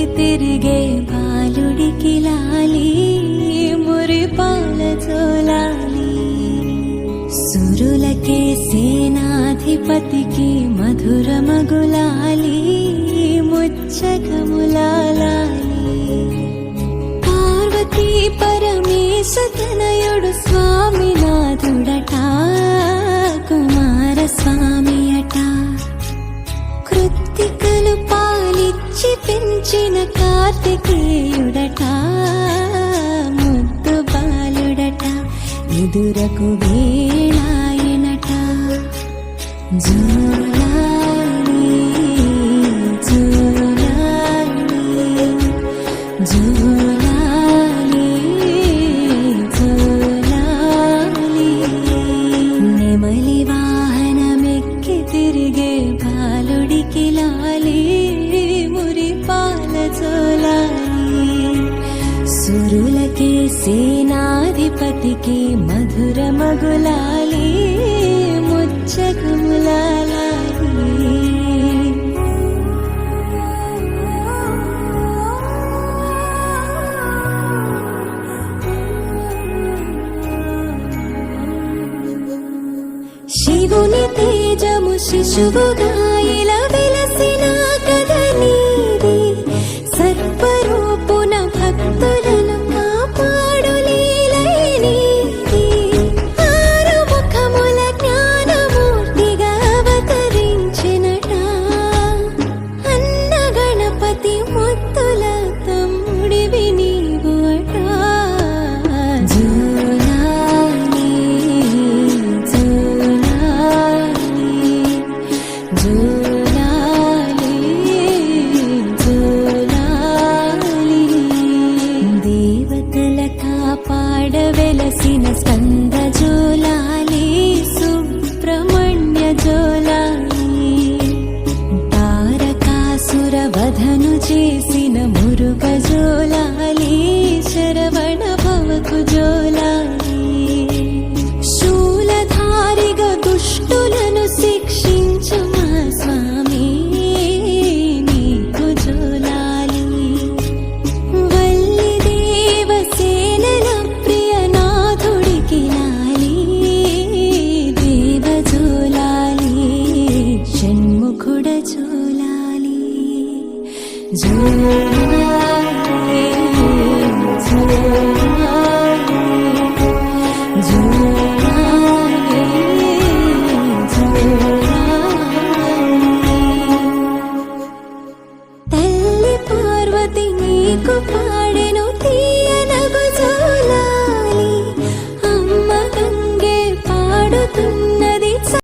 వెక్కి తిరిగే బాలుడికి లాలి మురిపాల జోలాలి సురులకే సేనాధిపతికి మధురమగులాలి ముచ్చకములాలి పార్వతీ పరమేశ తనయుడు స్వామినాథుడట కుమార స్వామి అట కృత్తికలు పాలిచ్చి పెంచిన కార్తికేయుడట ముద్దు బాలుడట ఎదురకు వేళాయనట జోలాలి జోలాలి జోలాలి జోలాలి నెమలి వాహనమెక్కి తిరిగే బాలుడికి లాలి మురిపాల జోలాలి సురులకే సేనాధిపతికి మధురమగులాలి ముచ్చకములాలి శివుని తేజము శిశువుగా ఇలా వెలసిన కథ నీది సర్వరూపున భక్తులను కాపాడు లీలై నీది ఆరు ముఖముల జ్ఞానమూర్తిగా అవతరించినట అన్న గణపతి ముత్తుల తమ్ముడివి నీవు అట జోలాలి జోలాలి జోలాలి దేవతల కాపాడ వెలసిన స్కంద జోలాలి సుబ్రహ్మణ్య జోలాలి తారకాసుర వధను చేసిన మురుగ జోలాలి శరవణ భవకు జోలాలి శూలధారిగా దుష్టులను శిక్షించు మా స్వామి నీకు జోలాలి వల్లి దేవసేనల ప్రియనాథుడికి లాలి దేవ జోలాలి షణ్ముఖుడ జోలాలి జోలాలి జోలాలి జోలాలి తల్లి పార్వతి నీకు పాడెను